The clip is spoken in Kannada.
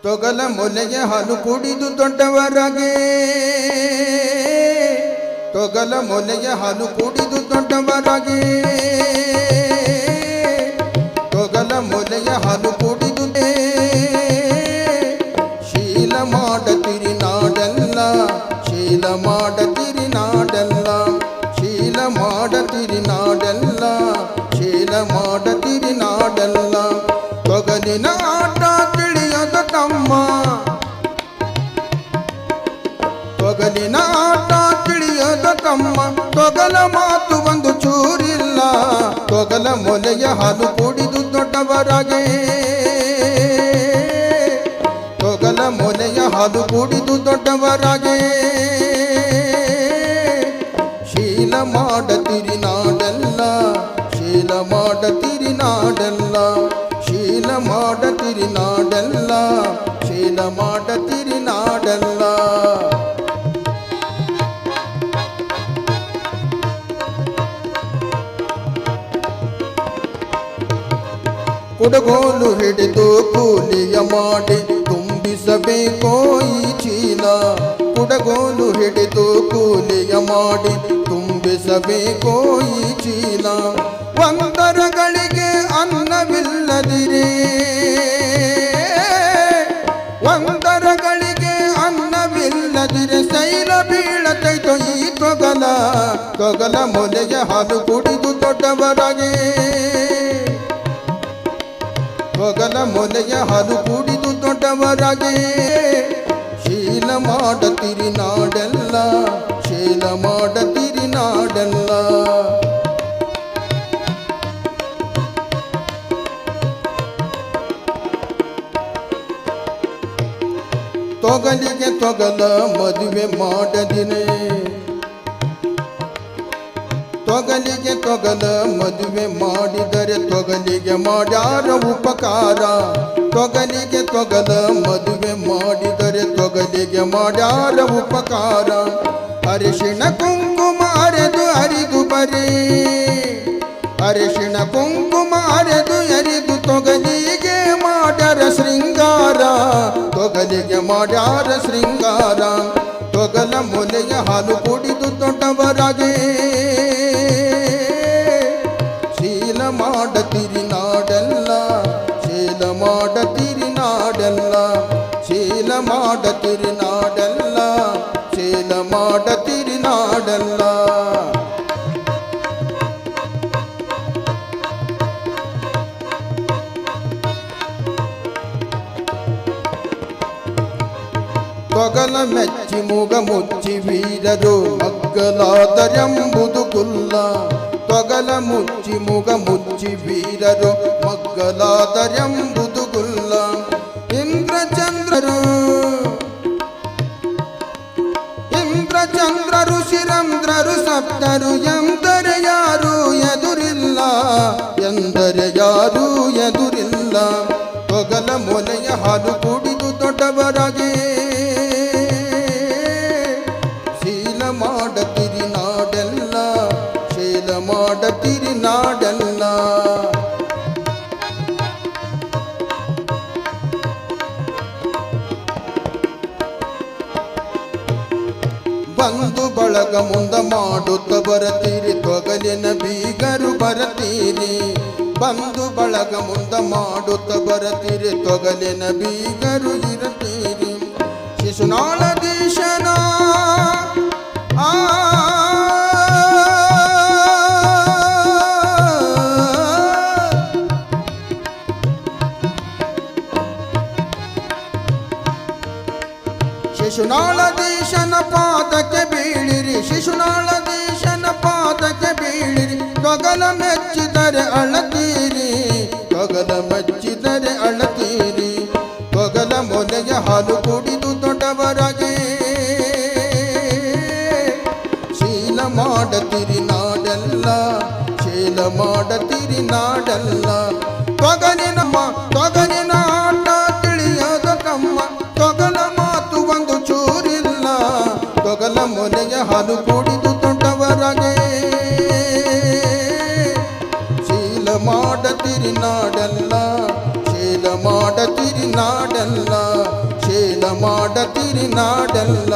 ತೊಗಲ ಮೊಲೆಗೆ ಹಾಲು ಕುಡಿದು ದೊಡ್ಡವರಾಗೆ, ತೊಗಲ ಮೊಲೆಗೆ ಹಾಲು ಕುಡಿದು ದೊಡ್ಡವರಾಗೆ, ತೊಗಲ ಮೊಲೆಗೆ ಹಾಲು ಕುಡಿದು ಶೀಲ ಮಾಡತಿರಿ ನಾಡೆಲ್ಲ, ಶೀಲ ಮಾಡತಿರಿ ನಾಡೆಲ್ಲ, ಶೀಲ ಮಾಡತಿರಿ ನಾಡೆಲ್ಲ, ಶೀಲ ಮಾಡತಿರಿ ನಾಡೆಲ್ಲ. ತೊಗಲಿನ ಆಟ ತಿಳಿಯದ ತಮ್ಮ, ತೊಗಲಿನ ಆಟ ತಿಳಿಯದ ತಮ್ಮ, ತೊಗಲ ಮಾತು ಒಂದು ಚೂರಿಲ್ಲ. ತೊಗಲ ಮೊಲೆಯ ಹಾಲು ಕುಡಿದು ದೊಡ್ಡವರಾಗೆ, ತೊಗಲ ಮೊಲೆಯ ಹಾಲು ಕುಡಿದು ದೊಡ್ಡವರಾಗೆ, ಶೀಲ ಮಾಡತಿರಿ ನಾಡೆಲ್ಲ, ಶೀಲ ಮಾಡತಿರಿ ನಾಡೆಲ್ಲ, ಶೀಲ ಮಾಡತಿರಿ ನಾಡೆಲ್ಲ, ಶೀಲ ಮಾಡತಿರಿ ನಾಡೆಲ್ಲ. ಕುಡಗೋಲು ಹಿಡಿದು ಕೂಲಿಯ ಮಾಡಿ ತುಂಬಿಸಬೇಕೋ ಈ ಚೀಲ, ಕುಡಗೋಲು ಹಿಡಿದು ಕೂಲಿಯ ಮಾಡಿ ತುಂಬಿಸಬೇಕೋ ಈ ಚೀಲ. ಒಂದರಗಳಿಗೆ ಅನ್ನವಿಲ್ಲದಿರಿ, ಒಂದರಗಳಿಗೆ ಅನ್ನವಿಲ್ಲದಿರಿ, ಶೈಲ ಬೀಳತೈತೋ ಈ ತೊಗಲ. ತೊಗಲ ಮೊಲೆಯ ಹಾಲು ಕುಡಿದು ದೊಡ್ಡವರಾಗೆ, ತೊಗಲ ಮೊಲೆಯ ಹಾಲು ಕುಡಿದು ದೊಡ್ಡವರಾಗೆ, ಶೀಲ ಮಾಡತಿರಿ ನಾಡೆಲ್ಲ, ಶೀಲ ಮಾಡತಿರಿ ನಾಡೆಲ್ಲ. ತೊಗಲಿಗೆ ತೊಗಲ ಮದುವೆ ಮಾಡದಿನೇ, ತೊಗಲಿಗೆ ತೊಗಲ ಮದುವೆ ಮಾಡಿದರೆ ತೊಗಲಿಗೆ ಮಾಡ್ಯಾರ ಉಪಕಾರ. ತೊಗಲಿಗೆ ತೊಗಲ ಮದುವೆ ಮಾಡಿದರೆ ತೊಗಲಿಗೆ ಮಾಡ್ಯಾರ ಉಪಕಾರ. ಅರಿಶಿಣ ಕುಂಕುಮ ಅರೆದು ಅರಿದು ಬರೀ, ಅರಿಶಿಣ ಕುಂಕುಮ ಅರೆದು ಅರಿದು ತೊಗಲಿಗೆ ಮಾಡ್ಯಾರ ಶೃಂಗಾರ, ತೊಗಲಿಗೆ ಮಾಡ್ಯಾರ ಶೃಂಗಾರ. ತೊಗಲ ಮೊಲೆಯ ಹಾಲು ಕುಡಿದು ದೊಡ್ಡವರಾಗೆ, ಶೀಲ ಮಾಡತಿರಿ ನಾಡೆಲ್ಲ, ಶೀಲ ಮಾಡತಿರಿ ನಾಡೆಲ್ಲ, ಶೀಲ ಮಾಡತಿರಿ ನಾಡೆಲ್ಲ, ಶೀಲ ಮಾಡತಿರಿ ನಾಡೆಲ್ಲ. ತೊಗಲ ಮೆಚ್ಚಿ ಮುಗ ಮುಚ್ಚಿ ವೀರರು ಮಗ್ಗಲಾದರೆಂಬುದು ಕುಲ್ಲ. ತೊಗಲ ಮುಚ್ಚಿ ಮುಗ ಮುಚ್ಚಿ ವೀರರು ಮಗ್ಗಲಾದರೆಂಬುದು ಕುಲ್ಲ. ಇಂದ್ರಚಂದ್ರರು, ಇಂದ್ರಚಂದ್ರರು ಶಿರಂದ್ರರು ಸಪ್ತರು ಎಂದರೆ ಯಾರು ಎದುರಿಲ್ಲ, ಎಂದರೆ ಯಾರು ಎದುರಿಲ್ಲ. ತೊಗಲ ಮೊಲೆಯ ಹಾಲು ಕುಡಿದು ದೊಡ್ಡವರಾಗೆ, ಶೀಲ ಮಾಡತಿರಿ ನಾಡೆಲ್ಲ, ಶೀಲ ಮಾಡತಿರಿ ನಾಡೆಲ್ಲ. ಬಂಧು ಬಳಗ ಮುಂದ ಮಾಡುತ್ತ ಬರತೀರಿ, ತೊಗಲಿನ ಬೀಗರು ಬರತೀರಿ. ಬಂಧು ಬಳಗ ಮುಂದ ಮಾಡುತ್ತ ಬರತೀರಿ, ತೊಗಲಿನ ಬೀಗರು ಇರತೀರಿ. ಶಿಶುನಾಳದೀಶನ ಶಿಶುನಾಳದೀಶನ ಪಾದಕ್ಕೆ ಬೀಳಿರಿ, ಶಿಶುನಾಳದೀಶನ ಪಾದಕ್ಕೆ ಬೀಳಿರಿ. ತೊಗಲ ಮೆಚ್ಚಿದರೆ ಅಳತೀರಿ, ತೊಗಲ ಮೆಚ್ಚಿದರೆ ಅಳತೀರಿ. ತೊಗಲ ಮೊಲೆಯ ಹಾಲು ಕುಡಿದು ದೊಡ್ಡವರಾಗೆ, ಶೀಲ ಮಾಡತಿರಿ ನಾಡೆಲ್ಲ, ಶೀಲ ಮಾಡತಿರಿ ನಾಡೆಲ್ಲ. ತೊಗಲಿನ ತೊಗಲಿನ ಆಟ ತಿಳಿಯದ ತಮ್ಮ, ತೊಗಲ ಮಾತು ಒಂದು ಚೂರಿಲ್ಲ. ತೊಗಲ ಮೊಲೆಯ ಹಾಲು ಕುಡಿದು ದೊಡ್ಡವರಾಗೆ, ಶೀಲ ಮಾಡತಿರಿ ನಾಡೆಲ್ಲ, ಶೀಲ ಮಾಡತಿರಿ ನಾಡೆಲ್ಲ. ಮಾಡತಿರಿ ನಾಡೆಲ್ಲ